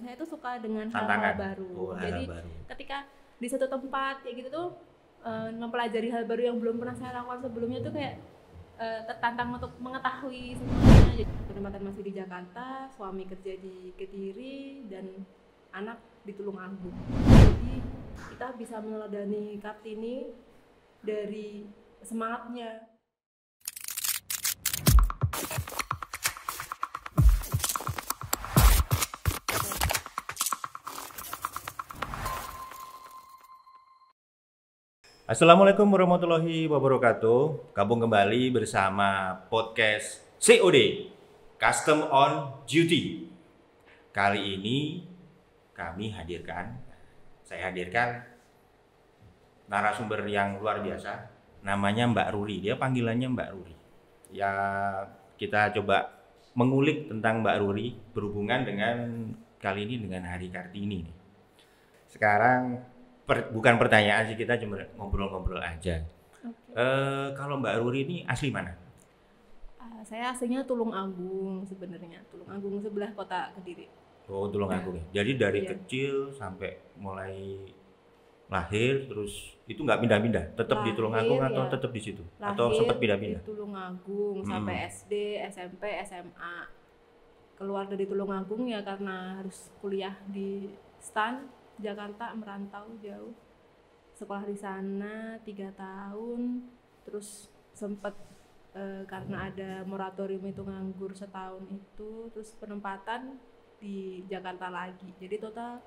Saya tuh suka dengan hal-hal Tantangan. baru. Oh, Jadi hal baru. ketika di satu tempat kayak gitu tuh mempelajari hal baru yang belum pernah saya lakukan sebelumnya tuh kayak tertantang untuk mengetahui semuanya. Jadi penempatan masih di Jakarta, suami kerja di Kediri dan anak di Tulungagung. Jadi kita bisa meneladani Kartini dari semangatnya. Assalamualaikum warahmatullahi wabarakatuh. Gabung kembali bersama podcast COD, Custom on Duty. Kali ini saya hadirkan narasumber yang luar biasa. Namanya Mbak Ruri, dia panggilannya Mbak Ruri. Ya, kita coba mengulik tentang Mbak Ruri berhubungan dengan kali ini dengan Hari Kartini. Sekarang bukan pertanyaan sih, kita cuma ngobrol-ngobrol aja. Kalau Mbak Ruri ini asli mana? Saya aslinya Tulungagung sebenarnya, Tulungagung sebelah kota Kediri. Oh, Tulungagung ya. Jadi dari Iya. kecil sampai mulai lahir terus itu nggak pindah-pindah, tetap di Tulungagung Lahir atau ya, tetap di situ? Atau lahir sempat di pindah-pindah? Tulungagung sampai SD, SMP, SMA. Keluar dari Tulungagung ya karena harus kuliah di STAN Jakarta, merantau jauh. Sekolah di sana 3 tahun, terus sempat karena ada moratorium itu nganggur setahun itu, terus penempatan di Jakarta lagi. Jadi total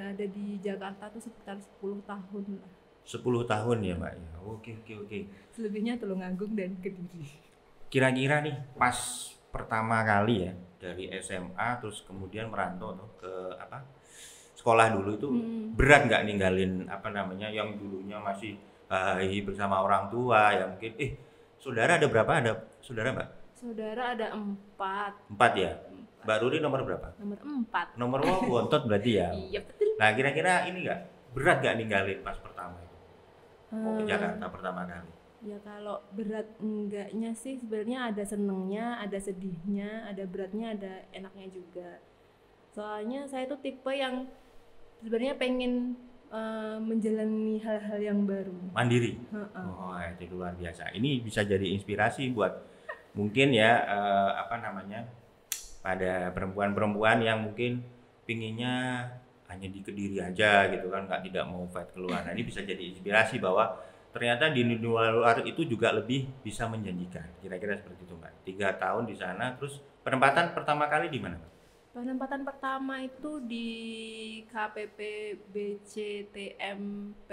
ada di Jakarta tuh sekitar 10 tahun lah. 10 tahun ya, Mbak. Ya. Oke. Selebihnya Tulungagung dan Kediri. Kira-kira nih pas pertama kali ya dari SMA terus kemudian merantau tuh ke sekolah dulu itu berat nggak ninggalin yang dulunya masih bersama orang tua ya mungkin saudara ada berapa, ada saudara Mbak? Saudara ada 4. 4 ya. Mbak Ruri nomor berapa? Nomor 4. Nomor bontot berarti ya. Iya betul. Nah kira-kira ini nggak berat nggak ninggalin pas pertama itu mau ke Jakarta pertama kali? Ya kalau berat enggaknya sih sebenarnya ada senengnya, ada sedihnya, ada beratnya, ada enaknya juga. Soalnya saya tuh tipe yang sebenarnya pengen menjalani hal-hal yang baru. Mandiri. Oh, itu luar biasa. Ini bisa jadi inspirasi buat mungkin ya pada perempuan-perempuan yang mungkin pinginnya hanya di Kediri aja gitu kan, tidak mau fight keluar. Nah, ini bisa jadi inspirasi bahwa ternyata di luar itu juga lebih bisa menjanjikan. Kira-kira seperti itu, Mbak. 3 tahun di sana, terus penempatan pertama kali di mana, Mbak? Penempatan pertama itu di KPP BCTMP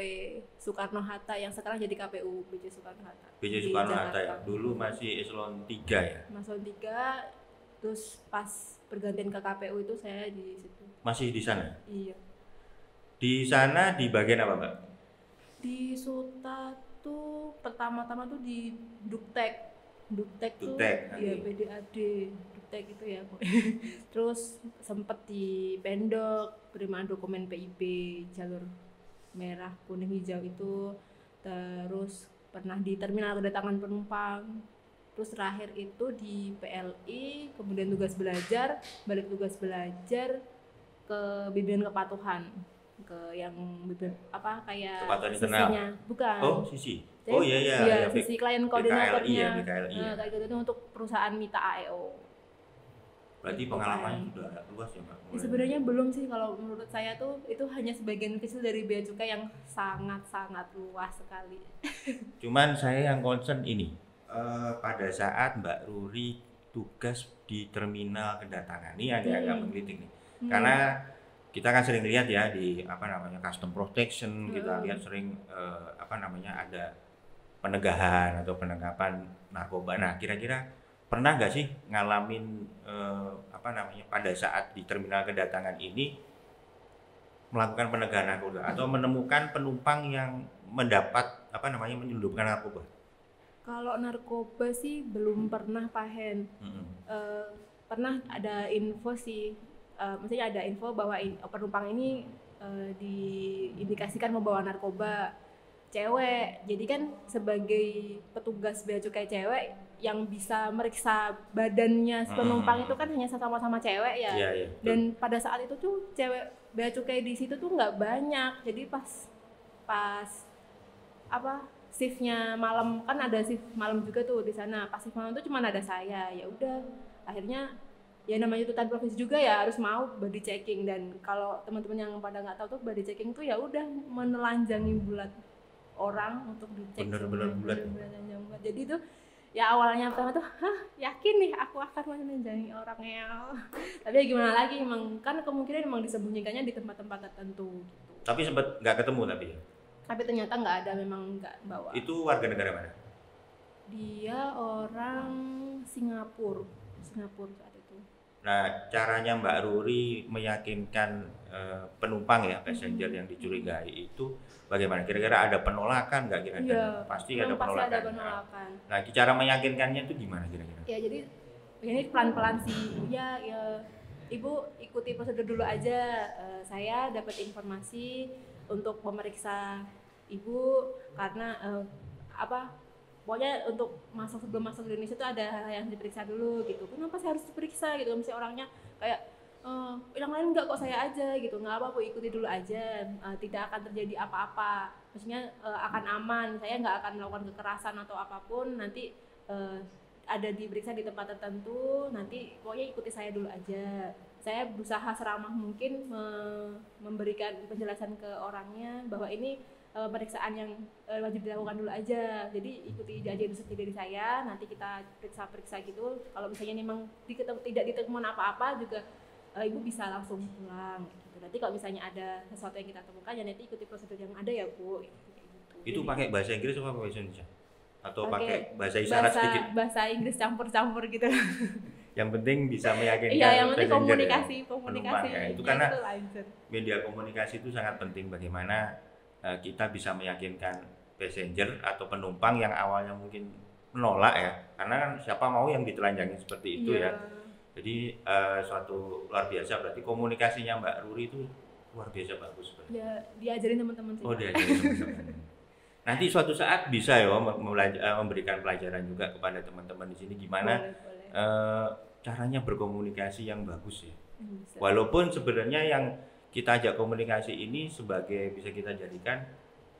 Soekarno-Hatta yang sekarang jadi KPU BC Soekarno-Hatta. BC Soekarno-Hatta ya. Dulu masih eselon 3 ya. Eselon 3, terus pas pergantian ke KPU itu saya di situ. Masih di sana? Iya. Di sana di bagian apa, Mbak? Di Suta tuh pertama-tama tuh di Duktek. Duktek tuh ya PDAD, Duktek itu ya. Terus sempet di Pendok, penerimaan dokumen PIB jalur merah, kuning, hijau itu. Terus pernah di terminal kedatangan penumpang. Terus terakhir itu di PLI, kemudian tugas belajar, balik tugas belajar ke bimbingan kepatuhan, ke yang kayak kepatuhan sisinya, bukan? Oh, sisi. Jadi, oh iya, sisi klien koordinatornya. BKLI ya. Kayak gitu itu untuk perusahaan Mita AEO. Berarti pengalaman sudah luas ya, Mbak? Sebenarnya belum sih, kalau menurut saya tuh itu hanya sebagian kecil dari bea cukai yang sangat-sangat luas sekali. Cuman saya yang concern ini, pada saat Mbak Ruri tugas di terminal kedatangan, ini agak menggelitik nih. Karena kita kan sering lihat ya di custom protection, kita lihat sering ada penegahan atau penangkapan narkoba. Nah, kira-kira pernah nggak sih ngalamin pada saat di terminal kedatangan ini melakukan penegahan narkoba atau menemukan penumpang yang mendapat menyelundupkan narkoba? Kalau narkoba sih belum pernah, Pak Hen. Pernah ada info sih, maksudnya ada info bahwa penumpang ini diindikasikan membawa narkoba, cewek. Jadi kan sebagai petugas bea cukai cewek yang bisa meriksa badannya si penumpang itu kan hanya sama-sama cewek ya. Dan pada saat itu tuh cewek bea cukai di situ tuh nggak banyak. Jadi pas shiftnya malam, kan ada shift malam juga tuh di sana. Pas shift malam tuh cuma ada saya. Ya udah, akhirnya ya namanya tuntutan profesi juga ya harus mau body checking. Dan kalau teman-teman yang pada nggak tahu tuh body checking tuh ya udah menelanjangi bulat orang untuk dicek. Bener-bener bulat. Jadi tuh ya awalnya pertama tuh yakin nih aku akan menelanjangi orangnya. Tapi ya gimana lagi, emang kan kemungkinan emang disembunyikannya di tempat-tempat tertentu gitu. Tapi sempat nggak ketemu tapi ternyata nggak ada, memang nggak bawa. Itu warga negara mana? Dia orang Singapura saat itu. Nah, caranya Mbak Ruri meyakinkan penumpang ya, passenger yang dicurigai itu bagaimana? Kira-kira ada penolakan nggak kira-kira? Iya, pasti ada penolakan. Nah, cara meyakinkannya itu gimana kira-kira? Ya jadi ini pelan-pelan sih. Ya Ibu ikuti prosedur dulu aja. Saya dapat informasi untuk memeriksa Ibu karena pokoknya untuk sebelum masuk ke Indonesia itu ada hal yang diperiksa dulu gitu. Kenapa saya harus diperiksa gitu? Misalnya orangnya kayak yang lain enggak, kok saya aja gitu. Nggak apa-apa, ikuti dulu aja. Tidak akan terjadi apa-apa. Maksudnya akan aman. Saya nggak akan melakukan kekerasan atau apapun. Nanti ada diperiksa di tempat tertentu. Nanti pokoknya ikuti saya dulu aja. Saya berusaha seramah mungkin memberikan penjelasan ke orangnya bahwa ini pemeriksaan yang wajib dilakukan dulu aja. Jadi ikuti aja instruksi dari saya, nanti kita periksa gitu. Kalau misalnya memang tidak ditemukan apa-apa juga Ibu bisa langsung pulang gitu. Nanti kalau misalnya ada sesuatu yang kita temukan ya nanti ikuti prosedur yang ada ya Bu gitu. Itu pakai bahasa Inggris atau bahasa Indonesia? Atau pakai bahasa isyarat sedikit? Bahasa Inggris campur-campur gitu. Yang penting bisa meyakinkan. Iya, yang penting komunikasi ya. Itu karena media komunikasi itu sangat penting, bagaimana kita bisa meyakinkan passenger atau penumpang yang awalnya mungkin menolak ya, karena kan siapa mau yang ditelanjangi seperti itu ya. Jadi suatu luar biasa, berarti komunikasinya Mbak Ruri itu luar biasa bagus. Ya, diajarin teman-teman sih. Oh, diajarin teman-teman. Nanti suatu saat bisa ya memberikan pelajaran juga kepada teman-teman di sini gimana caranya berkomunikasi yang bagus ya. Walaupun sebenarnya yang kita ajak komunikasi ini sebagai bisa kita jadikan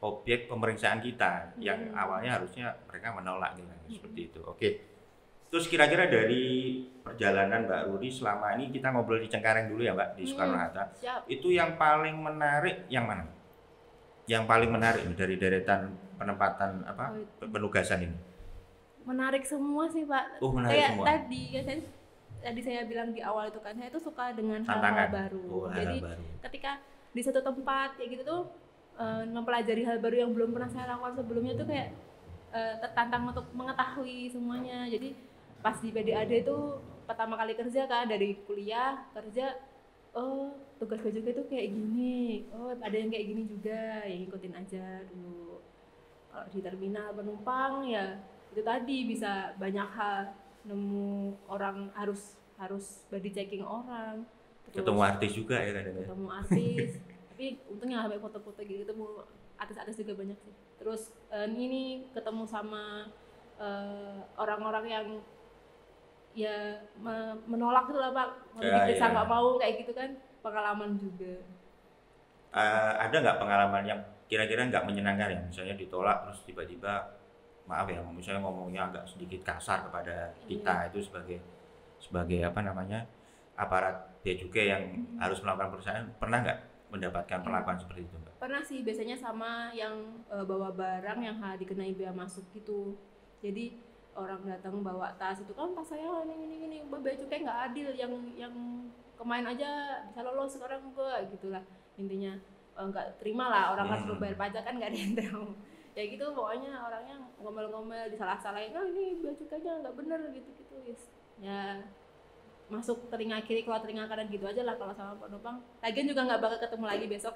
objek pemeriksaan kita yang awalnya harusnya mereka menolak gitu, seperti itu. Oke. Terus kira-kira dari perjalanan Mbak Ruri selama ini, kita ngobrol di Cengkareng dulu ya Mbak, di Soekarno-Hatta. Itu yang paling menarik yang mana? Yang paling menarik dari deretan penempatan penugasan ini? Menarik semua sih Pak. Oh, menarik kayak semua. Tadi saya bilang di awal itu kan, saya tuh suka dengan hal-hal baru. Jadi ketika di satu tempat kayak gitu tuh mempelajari hal baru yang belum pernah saya lakukan sebelumnya tuh kayak tertantang untuk mengetahui semuanya. Jadi pas di PDAD itu pertama kali kerja kan, dari kuliah kerja, tugas gue juga tuh kayak gini, ada yang kayak gini juga, yang ikutin aja dulu. Kalau di terminal penumpang ya itu tadi bisa banyak hal, nemu orang harus body checking orang, terus ketemu artis juga ya kadang-kadang. Ketemu artis, tapi untungnya sampai foto-foto gitu, ketemu artis-artis juga banyak sih. Terus ini ketemu sama orang-orang yang ya menolak gitu lah Pak, diperiksa nggak mau kayak gitu kan, pengalaman juga. Ada nggak pengalaman yang kira-kira nggak menyenangkan ya, misalnya ditolak terus tiba-tiba maaf ya, misalnya ngomongnya agak sedikit kasar kepada kita, itu sebagai aparat bea cukai yang harus melakukan pemeriksaan, pernah nggak mendapatkan perlakuan seperti itu Mbak? Pernah sih, biasanya sama yang bawa barang yang dikenai bea masuk gitu. Jadi orang datang bawa tas itu kan, tas saya ini bea cukai nggak adil, yang kemarin aja bisa lolos sekarang enggak gitulah intinya. Nggak terima lah, orang kan perlu bayar pajak kan, nggak ada yang terima ya gitu. Pokoknya orangnya ngomel-ngomel, disalah-salahin, ini bea cukainya nggak bener gitu yes. Ya masuk telinga kiri keluar telinga kanan gitu aja lah kalau sama penumpang. Lagian juga nggak bakal ketemu lagi besok.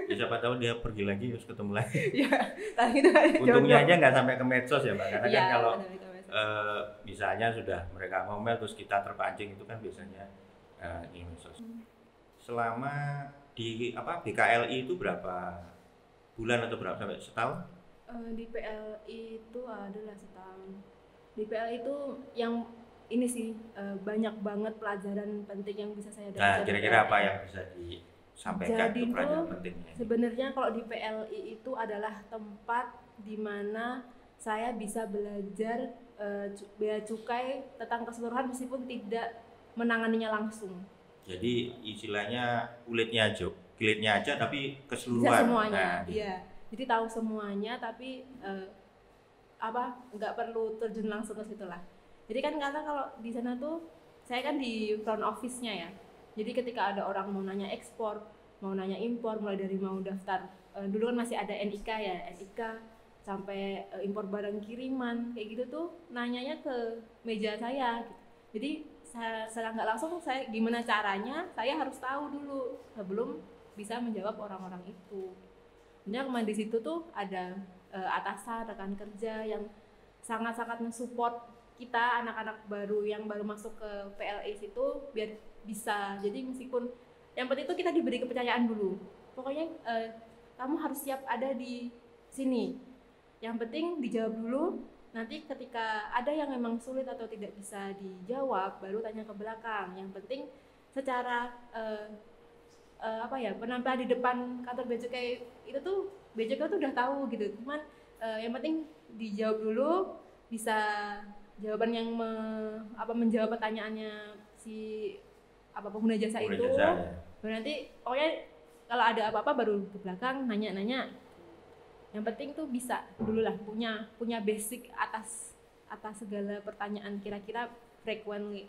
Ya siapa tahu dia pergi lagi terus ketemu lagi. Ya, gitu aja. Untungnya aja nggak sampai ke medsos ya Mbak, karena ya, kan kalau misalnya sudah mereka ngomel terus kita terpancing, itu kan biasanya di medsos. Selama di BKLI itu berapa bulan atau berapa, sampai setahun? Di PLI itu adalah setahun. Di PLI itu yang ini sih banyak banget pelajaran penting yang bisa saya dapat. Nah, kira-kira apa yang bisa disampaikan Jadi untuk pelajaran pentingnya? Sebenarnya kalau di PLI itu adalah tempat di mana saya bisa belajar bea cukai tentang keseluruhan meskipun tidak menanganinya langsung. Jadi istilahnya kilitnya aja tapi keseluruhan. Bisa semuanya, iya. Jadi tahu semuanya tapi nggak perlu terjun langsung ke situ lah. Jadi kan karena kalau di sana tuh saya kan di front office-nya ya. Jadi ketika ada orang mau nanya ekspor, mau nanya impor, mulai dari mau daftar dulu kan masih ada NIK ya, NIK sampai impor barang kiriman kayak gitu tuh nanyanya ke meja saya gitu. Jadi secara nggak langsung saya gimana caranya saya harus tahu dulu sebelum bisa menjawab orang-orang itu. Kemudian di situ tuh ada atasan rekan kerja yang sangat-sangat mensupport kita anak-anak baru yang baru masuk ke PLI itu biar bisa. Jadi meskipun yang penting itu kita diberi kepercayaan dulu. Pokoknya kamu harus siap ada di sini. Yang penting dijawab dulu. Nanti ketika ada yang memang sulit atau tidak bisa dijawab, baru tanya ke belakang. Yang penting secara penampilan di depan kantor bea cukai itu tuh bea cukai tuh udah tahu gitu. Cuman yang penting dijawab dulu, bisa jawaban yang menjawab pertanyaannya si pengguna jasa itu. Baru nanti pokoknya kalau ada apa-apa baru ke belakang nanya-nanya. Yang penting tuh bisa dulu lah punya basic atas segala pertanyaan, kira-kira frequently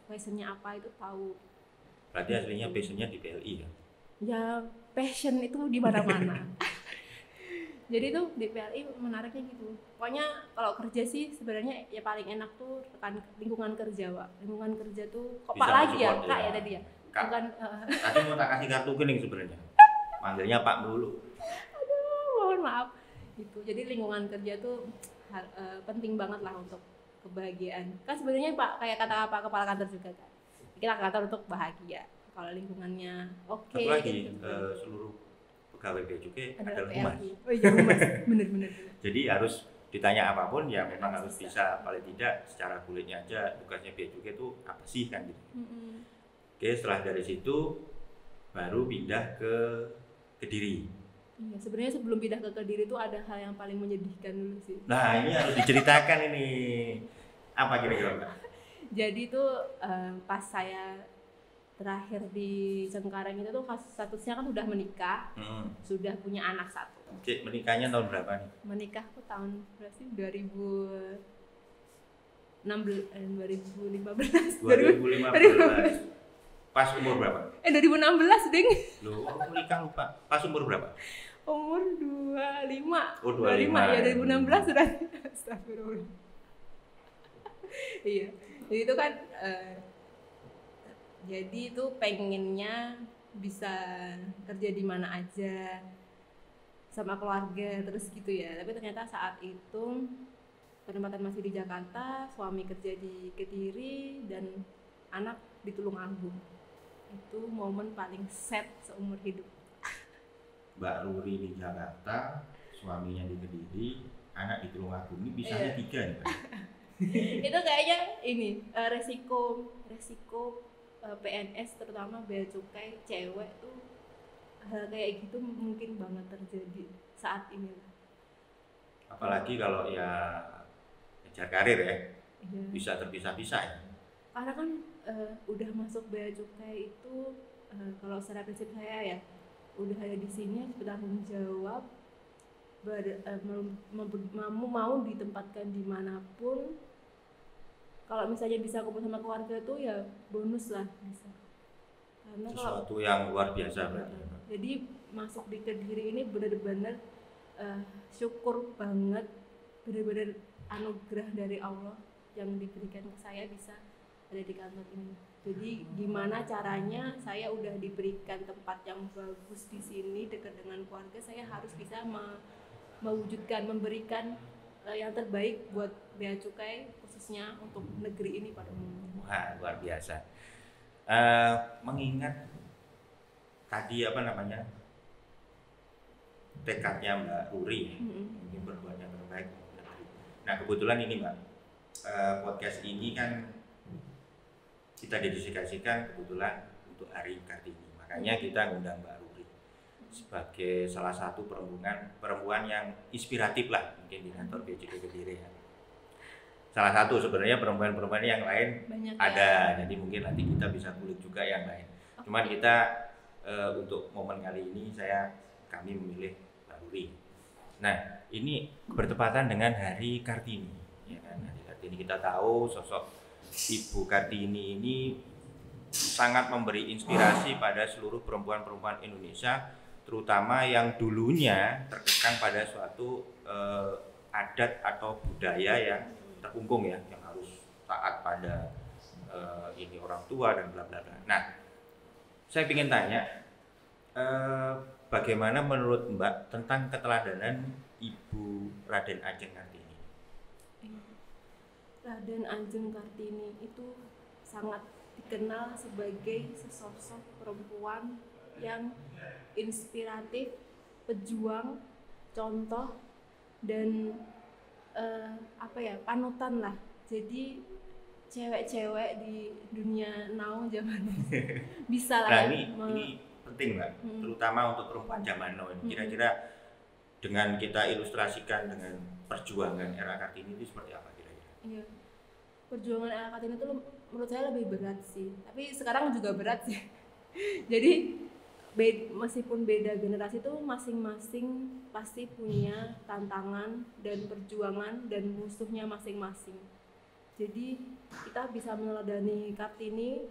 question-nya apa itu tahu. Berarti aslinya passionnya di PLI ya? Ya passion itu di mana-mana. Jadi tuh di PLI menariknya gitu. Pokoknya kalau kerja sih sebenarnya ya paling enak tuh lingkungan kerja, Pak. Lingkungan kerja tuh kok Pak lagi ya, Kak ya tadi ya. Kak, bukan tadi mau tak kasih kartu kuning sebenarnya. Manggilnya Pak dulu. Mohon maaf gitu. Jadi lingkungan kerja tuh penting banget lah untuk kebahagiaan. Kan sebenarnya Pak kayak kata Pak kepala kantor juga kan. Kita kantor untuk bahagia. Kalau lingkungannya oke. Satu lagi seluruh pegawai bea cukai adalah humas. Oh iya humas, bener. Jadi harus ditanya apapun ya memang harus bisa paling tidak secara kulitnya aja tugasnya bea cukai itu apa sih kan gitu. Oke, setelah dari situ baru pindah ke Kediri. Iya, sebenarnya sebelum pindah ke Kediri itu ada hal yang paling menyedihkan dulu sih. Nah, ini harus diceritakan ini. Apa kira-kira, Mbak? Jadi itu pas saya terakhir di Cengkareng itu tuh statusnya kan udah menikah, sudah punya anak satu. Oke, menikahnya tahun berapa nih? Menikah tuh tahun berapa sih? 2015. Pas umur berapa? 2016 ding. Loh, aku menikah lupa. Pas umur berapa? Umur 25. Oh, 25 ya 2016 sudah. Astagfirullah. Iya. Jadi itu kan jadi itu pengennya bisa kerja di mana aja sama keluarga terus gitu ya. Tapi ternyata saat itu penempatan masih di Jakarta, suami kerja di Kediri dan anak di Tulungagung. Itu momen paling sad seumur hidup. Mbak Ruri di Jakarta, suaminya di Kediri, anak di Tulungagung. Ini bisanya 3 nih, Pak. Itu kayaknya ini resiko PNS terutama bea cukai cewek tuh hal kayak gitu mungkin banget terjadi saat ini. Apalagi kalau ya ngejar karir ya, bisa terpisah-pisah ya. Karena kan udah masuk bea cukai itu kalau secara prinsip saya ya udah ada di sini bertanggung jawab, mau ditempatkan dimanapun. Kalau misalnya bisa kumpul sama keluarga tuh ya bonus lah bisa. Karena sesuatu yang luar biasa berarti. Jadi masuk di Kediri ini benar-benar syukur banget, benar-benar anugerah dari Allah yang diberikan ke saya bisa ada di kantor ini. Jadi gimana caranya saya udah diberikan tempat yang bagus di sini dekat dengan keluarga, saya harus bisa mewujudkan, memberikan yang terbaik buat bea cukai khususnya untuk negeri ini pada umumnya. Wah, luar biasa. Mengingat tadi tekadnya Mbak Ruri ini berbuat yang terbaik untuk negeri. Nah kebetulan ini Mbak, podcast ini kan kita dedikasikan kebetulan untuk Hari Kartini. Makanya kita ngundang Mbak Ruri sebagai salah satu perempuan yang inspiratif lah mungkin di kantor BJD Kediri ya. Salah satu, sebenarnya perempuan-perempuan yang lain banyak ada, ya. Jadi mungkin nanti kita bisa kulik juga yang lain. Okay. Cuman kita untuk momen kali ini kami memilih Mbak Ruri. Nah, ini bertepatan dengan Hari Kartini, ya kan? Hari Kartini kita tahu sosok Ibu Kartini ini sangat memberi inspirasi pada seluruh perempuan-perempuan Indonesia, terutama yang dulunya terkekang pada suatu adat atau budaya yang terkungkung ya, yang harus taat pada ini orang tua dan bla bla bla. Nah, saya ingin tanya bagaimana menurut Mbak tentang keteladanan Ibu Raden Ajeng Kartini? Raden Ajeng Kartini itu sangat dikenal sebagai sesosok perempuan yang inspiratif, pejuang, contoh, dan panutan lah. Jadi cewek-cewek di dunia now zaman bisa lah. Nah, ini penting Mbak, terutama untuk perempuan zaman now. Kira-kira dengan kita ilustrasikan dengan perjuangan era Kartini itu seperti apa kira-kira? Iya, perjuangan era Kartini itu menurut saya lebih berat sih. Tapi sekarang juga berat sih. Jadi meskipun beda generasi itu masing-masing pasti punya tantangan dan perjuangan dan musuhnya masing-masing. Jadi kita bisa meneladani Kartini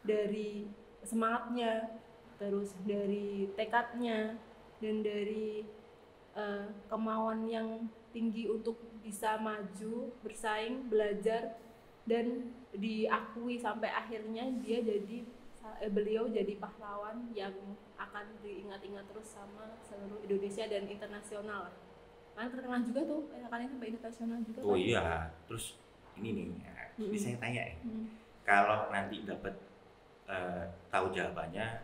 dari semangatnya, terus dari tekadnya, dan dari kemauan yang tinggi untuk bisa maju, bersaing, belajar, dan diakui sampai akhirnya beliau jadi pahlawan yang akan diingat-ingat terus sama seluruh Indonesia dan internasional. Kan terkenal juga tuh, kalian sampai internasional juga. Oh kan? Iya, terus ini nih, jadi saya tanya ya, kalau nanti dapat tahu jawabannya,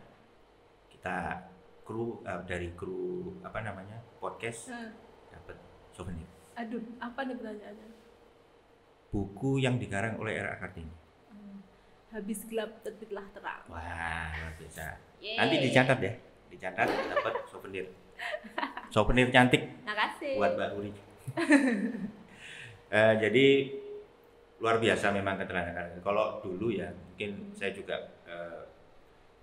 kita dari kru podcast dapat souvenir. Aduh, apa nih pertanyaannya? Buku yang dikarang oleh R.A. Kartini. Habis gelap terbitlah terang. Wah, luar biasa. Nanti dicatat ya, dapat souvenir. Souvenir cantik. Makasih. Buat Mbak Ruri. Jadi luar biasa memang keteladanan. Kalau dulu ya, mungkin saya juga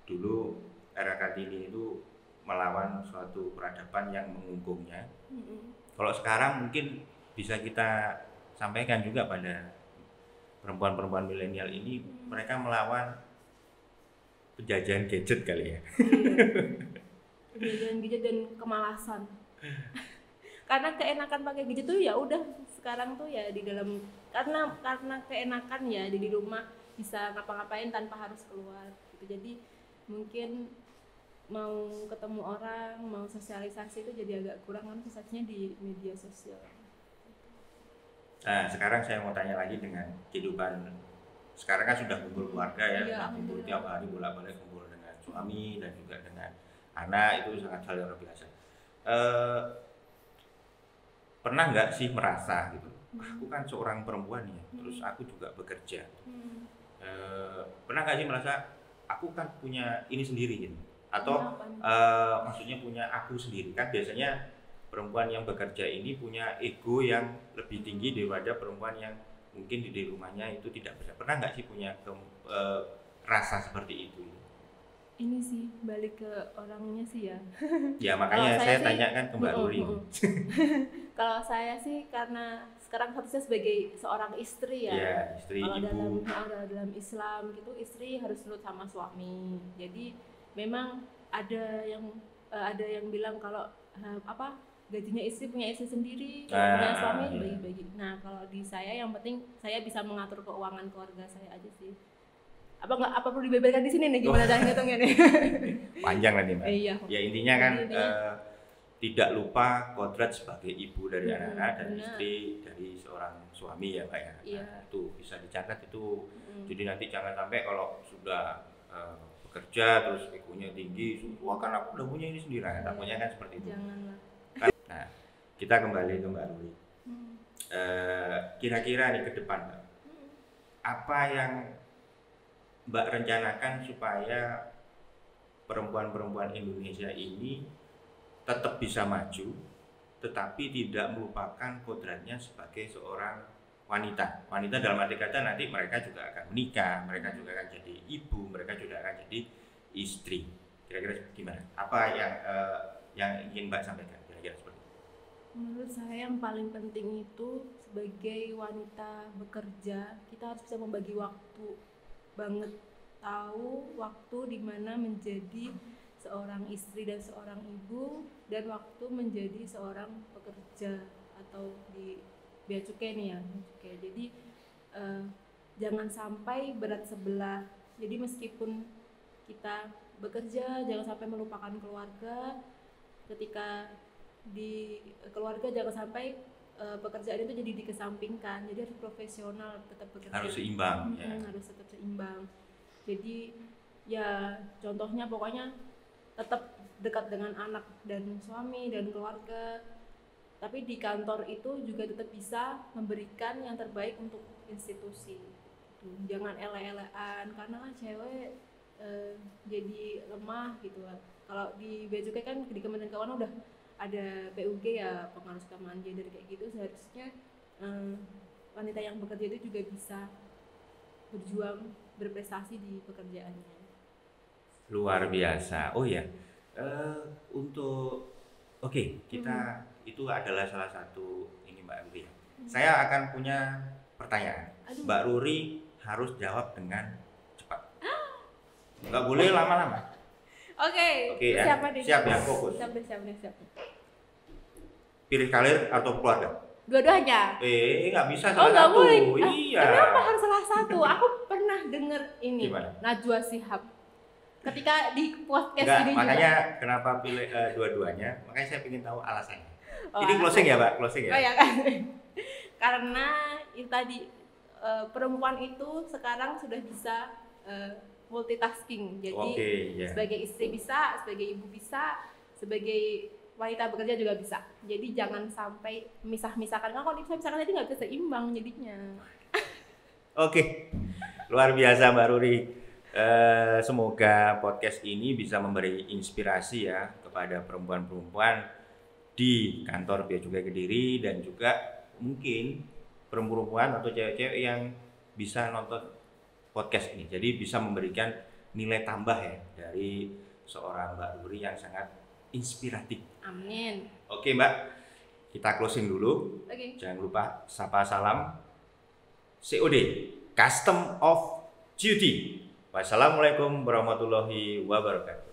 dulu R.A. Kartini itu melawan suatu peradaban yang mengungkungnya. Kalau sekarang mungkin bisa kita sampaikan juga pada perempuan-perempuan milenial ini, mereka melawan penjajahan gadget kali ya. Penjajahan gadget dan kemalasan. Karena keenakan pakai gadget tuh ya udah sekarang tuh ya di dalam, karena keenakan ya di rumah bisa ngapa-ngapain tanpa harus keluar gitu. Jadi mungkin mau ketemu orang, mau sosialisasi itu jadi agak kurang, kan sosialisasinya di media sosial. Nah, sekarang saya mau tanya lagi dengan kehidupan sekarang kan sudah kumpul keluarga ya, kumpul tiap hari bolak-balik, kumpul dengan suami dan juga dengan anak, itu sangat hal yang luar biasa. Pernah nggak sih merasa gitu, aku kan seorang perempuan ya, terus aku juga bekerja. Pernah nggak sih merasa aku kan punya ini sendiri gitu, atau maksudnya punya aku sendiri? Kan biasanya perempuan yang bekerja ini punya ego yang lebih tinggi daripada perempuan yang mungkin di rumahnya itu tidak bisa. Pernah nggak sih punya rasa seperti itu? Ini sih balik ke orangnya sih ya. Ya makanya saya tanyakan ke Mbak Ruri. Kalau saya sih karena sekarang statusnya sebagai seorang istri ya. Ya, istri, kalau ibu. dalam Islam gitu, istri harus nurut sama suami. Jadi memang ada yang bilang kalau gajinya istri punya istri sendiri, kalau punya suami bagi-bagi. Nah, kalau di saya yang penting saya bisa mengatur keuangan keluarga saya aja sih. Apa perlu dibeberkan di sini nih gimana cara ngitungnya nih? Panjang nanti Mbak. Iya. Ya intinya kan tidak lupa kodrat sebagai ibu dari anak-anak dan istri dari seorang suami ya Mbak ya. Iya. Nah, itu bisa dicatat itu. Jadi nanti jangan sampai kalau sudah bekerja terus egonya tinggi, wah kan aku udah punya ini sendiri. Takutnya kan seperti itu. Janganlah. Nah, kita kembali ke Mbak Ruri. kira-kira nih ke depan Mbak, apa yang Mbak rencanakan supaya perempuan-perempuan Indonesia ini tetap bisa maju, tetapi tidak melupakan kodratnya sebagai seorang wanita. Wanita dalam arti kata nanti mereka juga akan menikah, mereka juga akan jadi ibu, mereka juga akan jadi istri. Kira-kira gimana? Apa yang ingin Mbak sampaikan? Kira-kira seperti itu. Menurut saya yang paling penting itu sebagai wanita bekerja, kita harus bisa membagi waktu banget, tahu waktu dimana menjadi seorang istri dan seorang ibu, dan waktu menjadi seorang pekerja atau di bea cukai nih ya, cukai. Jadi jangan sampai berat sebelah. Jadi meskipun kita bekerja, jangan sampai melupakan keluarga. Ketika di keluarga jangan sampai pekerjaan itu jadi dikesampingkan. Jadi harus profesional, tetap bekerja. Harus seimbang. Ya. Harus tetap seimbang. Jadi ya contohnya pokoknya tetap dekat dengan anak dan suami dan keluarga, tapi di kantor itu juga tetap bisa memberikan yang terbaik untuk institusi. Jangan ele-elean karena kan cewek jadi lemah gitu lah. Kalau di bea cukai kan di Kementerian Keuangan udah ada PUG ya, pengaruh kesamaan gender kayak gitu. Seharusnya wanita yang bekerja itu juga bisa berjuang, berprestasi di pekerjaannya. Luar biasa. Oh ya, kita itu adalah salah satu ini Mbak Ruri. Saya akan punya pertanyaan. Mbak Ruri harus jawab dengan cepat. Nggak boleh lama-lama. Oke, ya. Siap ya, fokus. Siap. Pilih karir atau keluarga? Dua-duanya. Nggak bisa salah nggak satu. Boleh. Iya. Kenapa harus salah satu? Aku pernah dengar ini. Gimana? Najwa Shihab. Ketika di podcast Enggak, ini makanya juga. kenapa pilih dua-duanya? Makanya saya ingin tahu alasannya. Ini closing ya, Mbak? Closing ya? Oh ya kan. Karena itu tadi perempuan itu sekarang sudah bisa multitasking. Jadi sebagai istri bisa, sebagai ibu bisa, sebagai wanita bekerja juga bisa. Jadi jangan sampai misah-misahkan. Kalau dipisah-misahkan jadi nggak bisa seimbang jadinya. Oke, luar biasa Mbak Ruri. Semoga podcast ini bisa memberi inspirasi ya kepada perempuan-perempuan di kantor Bea Cukai Kediri, dan juga mungkin perempuan atau cewek-cewek yang bisa nonton podcast ini. Jadi bisa memberikan nilai tambah ya dari seorang Mbak Ruri yang sangat inspiratif. Amin. Oke Mbak, kita closing dulu. Jangan lupa sapa salam COD, Custom of Duty. Wassalamualaikum warahmatullahi wabarakatuh.